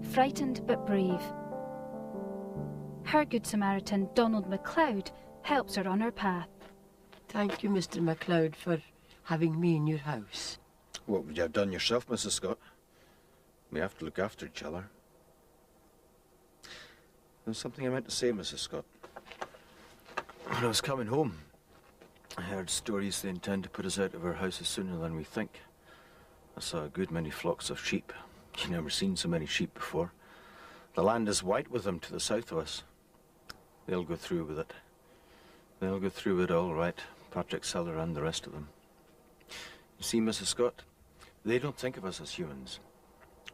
frightened but brave. Her Good Samaritan, Donald MacLeod, helps her on her path. Thank you, Mr. MacLeod, for having me in your house. What would you have done yourself, Mrs. Scott? We have to look after each other. There's something I meant to say, Mrs. Scott. When I was coming home, I heard stories they intend to put us out of our houses sooner than we think. I saw a good many flocks of sheep. You've never seen so many sheep before. The land is white with them to the south of us. They'll go through with it. They'll go through it all right, Patrick Seller and the rest of them. You see, Mrs. Scott, they don't think of us as humans.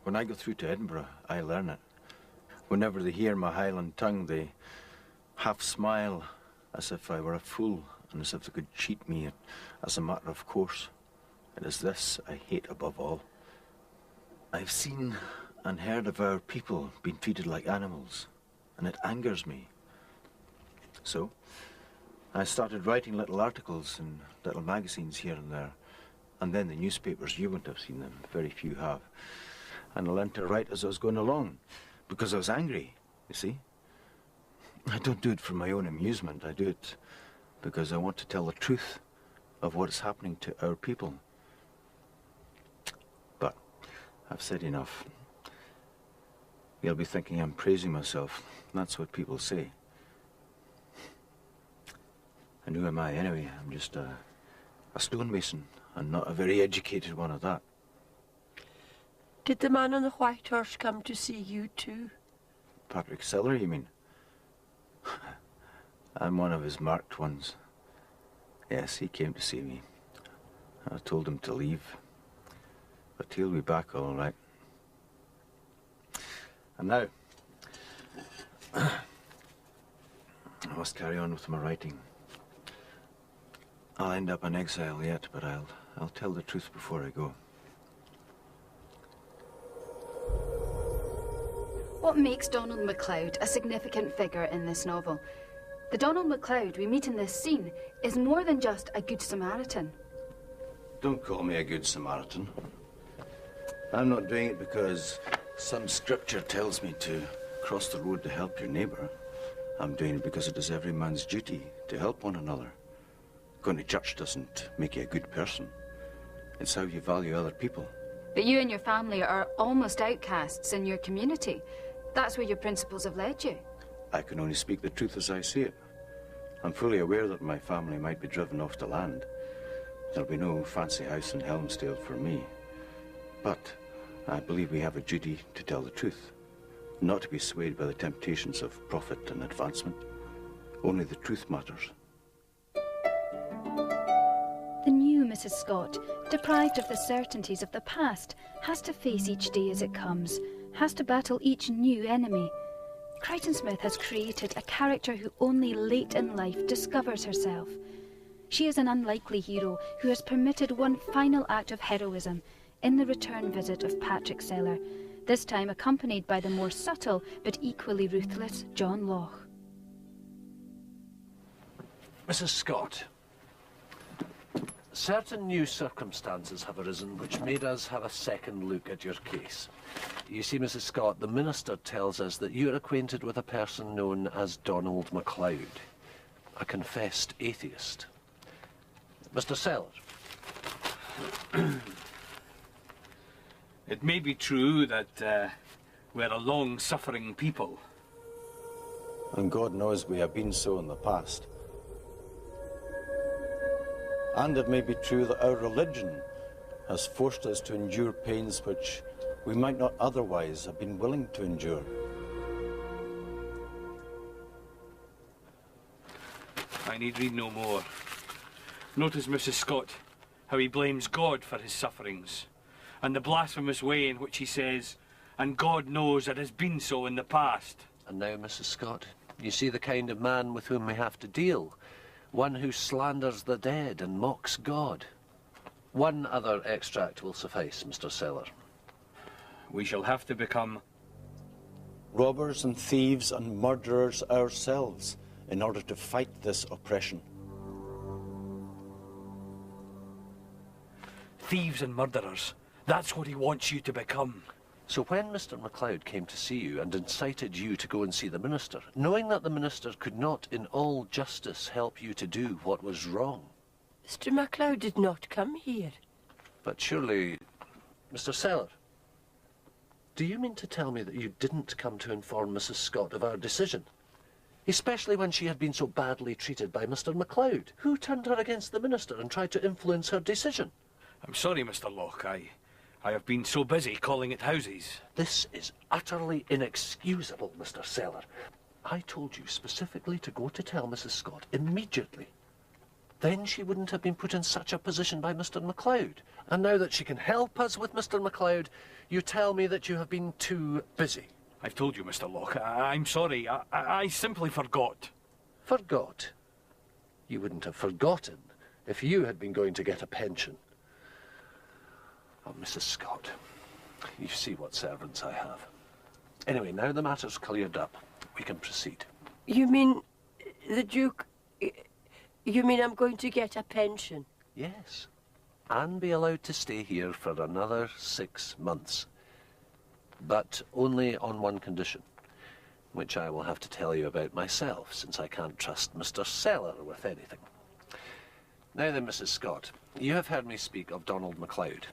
When I go through to Edinburgh, I learn it. Whenever they hear my Highland tongue, they half smile as if I were a fool and as if they could cheat me as a matter of course. It is this I hate above all. I've seen and heard of our people being treated like animals, and it angers me. So, I started writing little articles in little magazines here and there, and then the newspapers. You wouldn't have seen them, very few have. And I learned to write as I was going along, because I was angry, you see. I don't do it for my own amusement, I do it because I want to tell the truth of what is happening to our people. But I've said enough. You'll be thinking I'm praising myself. That's what people say. And who am I anyway? I'm just a stonemason, and not a very educated one at that. Did the man on the white horse come to see you too? Patrick Seller, you mean? I'm one of his marked ones. Yes, he came to see me. I told him to leave. But he'll be back all right. And now, I must carry on with my writing. I'll end up in exile yet, but I'll tell the truth before I go. What makes Donald MacLeod a significant figure in this novel? The Donald MacLeod we meet in this scene is more than just a Good Samaritan. Don't call me a good Samaritan. I'm not doing it because some scripture tells me to cross the road to help your neighbour. I'm doing it because it is every man's duty to help one another. Going to church doesn't make you a good person. It's how you value other people. But you and your family are almost outcasts in your community. That's where your principles have led you. I can only speak the truth as I see it. I'm fully aware that my family might be driven off the land. There'll be no fancy house in Helmsdale for me. But I believe we have a duty to tell the truth, not to be swayed by the temptations of profit and advancement. Only the truth matters. The new Mrs. Scott, deprived of the certainties of the past, has to face each day as it comes, has to battle each new enemy. Crichton Smith has created a character who only late in life discovers herself. She is an unlikely hero who has permitted one final act of heroism in the return visit of Patrick Seller, this time accompanied by the more subtle but equally ruthless John Loch. Mrs. Scott, certain new circumstances have arisen which made us have a second look at your case. You see, Mrs. Scott, the minister tells us that you're acquainted with a person known as Donald MacLeod, a confessed atheist. Mr. Seller. It may be true that we're a long-suffering people. And God knows we have been so in the past. And it may be true that our religion has forced us to endure pains which we might not otherwise have been willing to endure. I need read no more. Notice, Mrs. Scott, how he blames God for his sufferings, and the blasphemous way in which he says, and God knows it has been so in the past. And now, Mrs. Scott, you see the kind of man with whom we have to deal. One who slanders the dead and mocks God. One other extract will suffice, Mr. Seller. We shall have to become robbers and thieves and murderers ourselves in order to fight this oppression. thieves and murderers. That's what he wants you to become. So when Mr. MacLeod came to see you and incited you to go and see the minister, knowing that the minister could not in all justice help you to do what was wrong. Mr. MacLeod did not come here. But surely, Mr. Sellar, do you mean to tell me that you didn't come to inform Mrs. Scott of our decision? Especially when she had been so badly treated by Mr. MacLeod, who turned her against the minister and tried to influence her decision. I'm sorry, Mr. Locke. I have been so busy calling at houses. This is utterly inexcusable, Mr. Sellar. I told you specifically to go to tell Mrs. Scott immediately. Then she wouldn't have been put in such a position by Mr. MacLeod. And now that she can help us with Mr. MacLeod, you tell me that you have been too busy. I've told you, Mr. Locke. I'm sorry. I simply forgot. Forgot? You wouldn't have forgotten if you had been going to get a pension. Oh, Mrs. Scott, you see what servants I have. Anyway, now the matter's cleared up. We can proceed. You mean the Duke... You mean I'm going to get a pension? Yes, and be allowed to stay here for another 6 months. But only on one condition, which I will have to tell you about myself, since I can't trust Mr. Sellar with anything. Now then, Mrs. Scott, you have heard me speak of Donald MacLeod.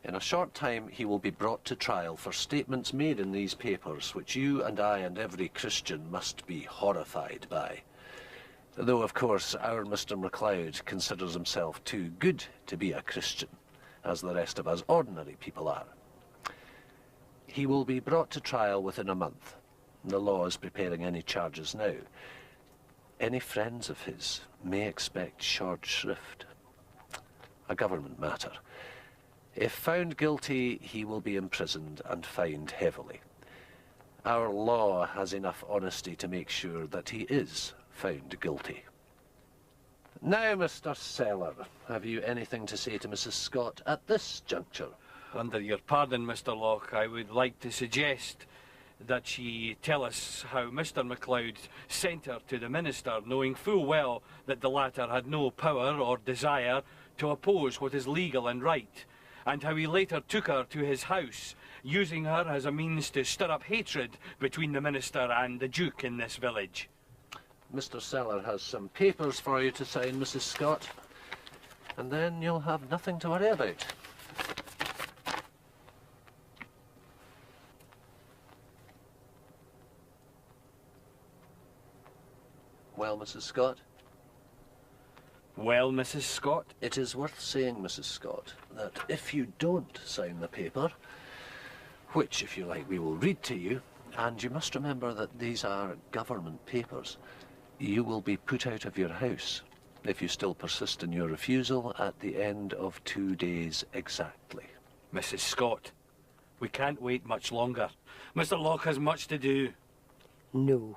In a short time, he will be brought to trial for statements made in these papers, which you and I and every Christian must be horrified by. Though, of course, our Mr. MacLeod considers himself too good to be a Christian, as the rest of us ordinary people are. He will be brought to trial within a month. The law is preparing any charges now. Any friends of his may expect short shrift. A government matter. If found guilty, he will be imprisoned and fined heavily. Our law has enough honesty to make sure that he is found guilty. Now, Mr. Sellar, have you anything to say to Mrs. Scott at this juncture? Under your pardon, Mr. Locke, I would like to suggest that she tell us how Mr. MacLeod sent her to the minister, knowing full well that the latter had no power or desire to oppose what is legal and right, and how he later took her to his house, using her as a means to stir up hatred between the minister and the Duke in this village. Mr. Sellar has some papers for you to sign, Mrs. Scott, and then you'll have nothing to worry about. Well, Mrs. Scott? Well, Mrs. Scott? It is worth saying, Mrs. Scott, that if you don't sign the paper, which, if you like, we will read to you, and you must remember that these are government papers, you will be put out of your house if you still persist in your refusal at the end of 2 days exactly. Mrs. Scott, we can't wait much longer. Mr. Locke has much to do. No.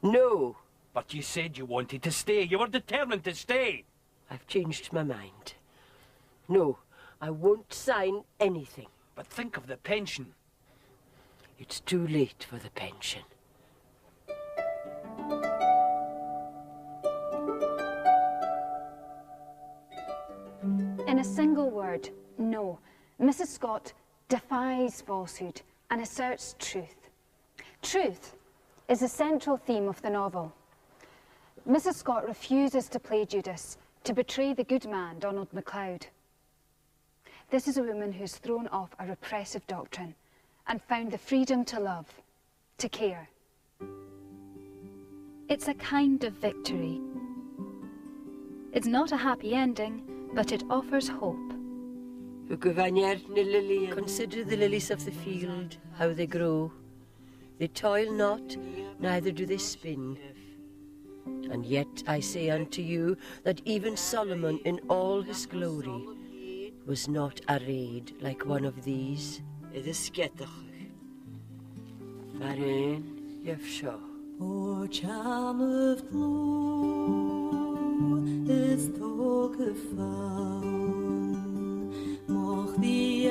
No! But you said you wanted to stay. You were determined to stay. I've changed my mind. No, I won't sign anything. But think of the pension. It's too late for the pension. In a single word, no. Mrs. Scott defies falsehood and asserts truth. Truth is the central theme of the novel. Mrs. Scott refuses to play Judas, to betray the good man, Donald MacLeod. This is a woman who's thrown off a repressive doctrine and found the freedom to love, to care. It's a kind of victory. It's not a happy ending, but it offers hope. Consider the lilies of the field, how they grow. They toil not, neither do they spin. And yet I say unto you that even Solomon in all his glory was not arrayed like one of these. It is skettig. Waarin Jefshaw. O charm of glow is toch gevallen, mocht die